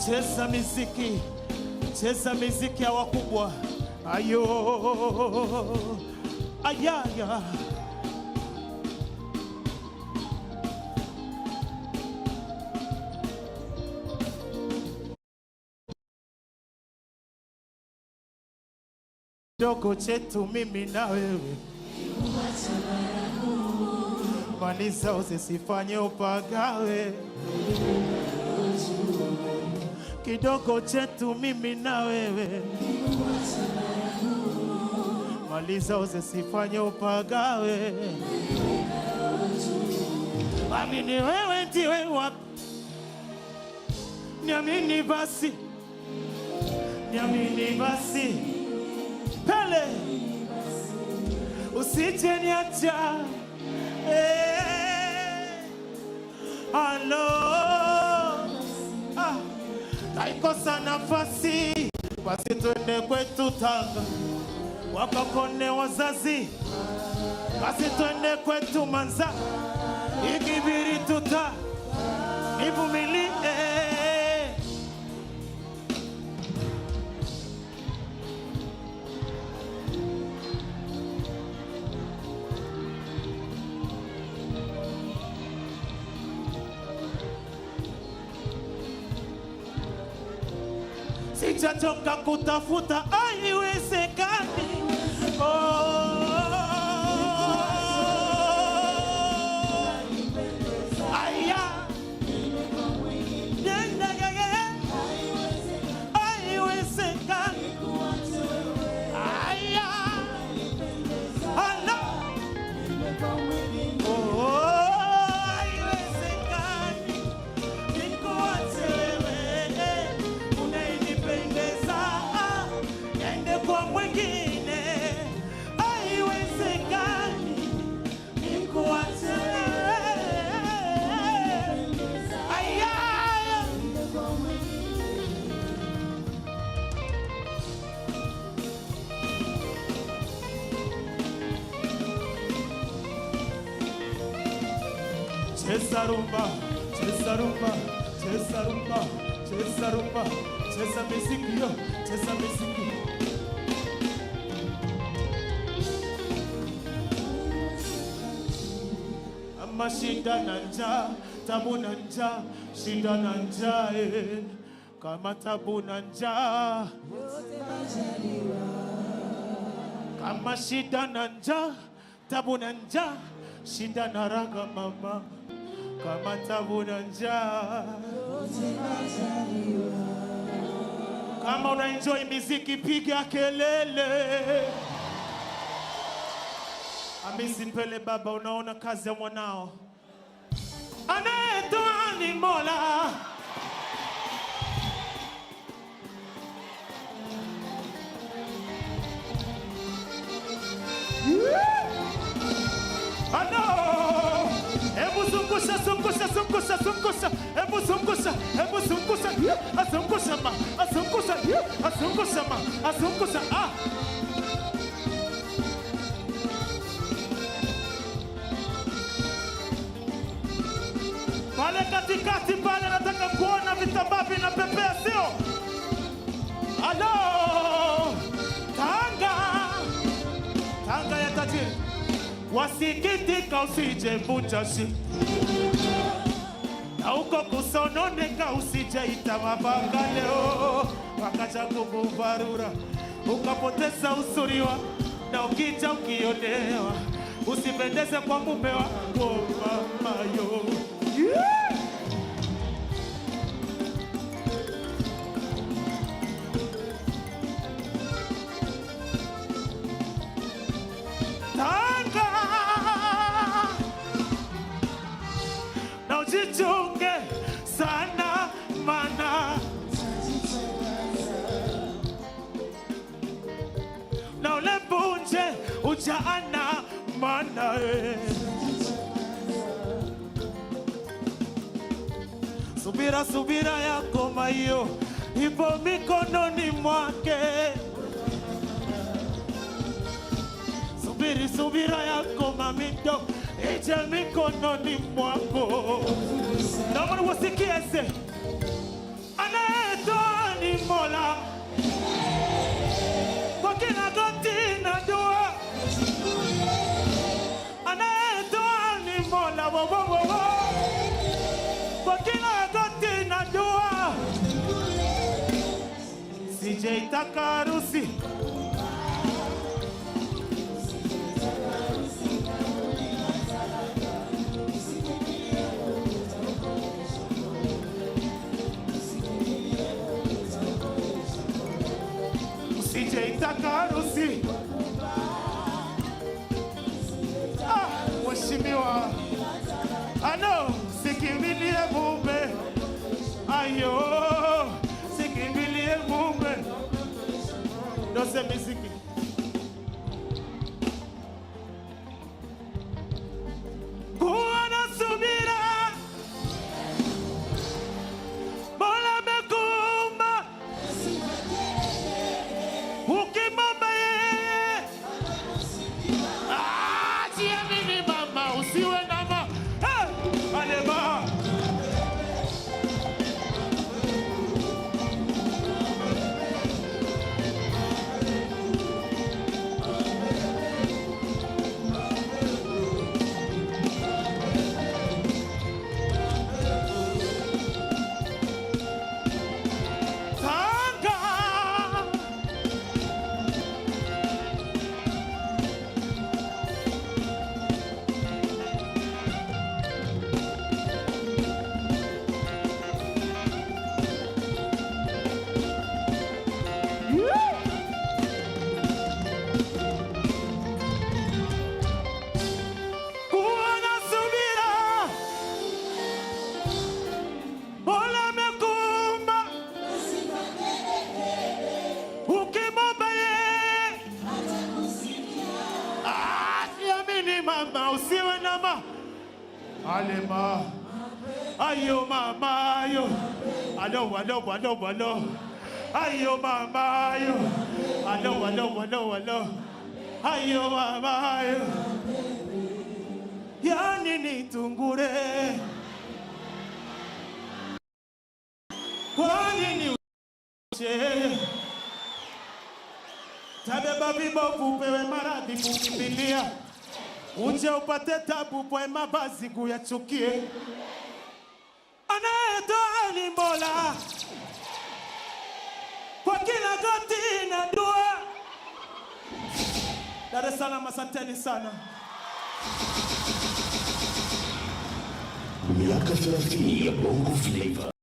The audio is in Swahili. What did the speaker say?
Cheza miziki, cheza miziki ya wakubwa. Ayo, ayaya. Kidogo chetu mimi na wewe, maliza usisifanye upagawe. Kidogo chetu mimi na wewe, maliza usisifanye upagawe. Amini wewe ndiwe wapi, niamini basi, niamini basi. Pele usije niacha, alo, taikosa nafasi, basi twende kwetu Tanga, wakakone wazazi, basi twende kwetu Manza, ikibiri tuta, nivumilie. Sijachoka kutafuta, haiwezekani. Aya, nenda gaga, haiwezekani. Aya, hala, haiwezekani. Nikuache wewe, unainipendeza, niende kwa mwingine. Haiwezekani, nikuache wewe. Aya, cheza rumba, cheza rumba, cheza rumba, cheza rumba, cheza miziki yo, cheza miziki. Ama shida na njaa, tabu na njaa, shida na njaa, kama tabu na njaa, kama shida na njaa, tabu na njaa, shida na raga mama, kama tabu na njaa. Kama una enjoy muziki, piga kelele. Hamisi Pele baba, unaona kazi ya mwanao, anayetoa ni Mola. Ano, hebu zungusha, zungusha, zungusha, zungusha, hebu zungusha, hebu zungusha, azungusha ma, azungusha, azungusha ma, azungusha. Pale katikati pale nataka kuona vitambaa vinapepea, sio? Alo, Tanga, Tanga ya tajiri, wasikitika usije vunja shi, na uko kusononeka usije ita mabanga leo, wakaja kukuvarura ukapoteza uzuri wa, na ukija ukionewa usipendeze kwa mume wako mama yo. Tanga, na ujichunge sana mana, na ulepunje ujaana mana. Subira, subira yako mayo, ipo mikononi mwake. Subiri, subira yako mamindo, ije mikononi mwako. Naomba wasikieze, anaye Mola, kwa kila goti na dua, anayetoa ni Mola. Kwa kila goti na dua, sijaitaka harusi, sijaitaka harusi. Mheshimiwa, ano sikimbilie mume, ayo sikimbilie mume, dose miziki. Kuwa na subira, Mola amekumba, ukimwomba yeye, jiamini mama, usiwe na alema. Mama, usiwe na alema. Ayo mama, ayo. Alo. Ayo mama, ayo. Alo. Ayo mama, ayo. Yani nitungure, kwani ni uche, tabeba vibovu pewe maradhi kukimbilia, uje upate tabu kwa mavazi kuyachukie. Anayetoa ni Mola, kwa kila goti na dua. Dar es Salaam, asanteni sana. Miaka 30 ya Bongo Flava.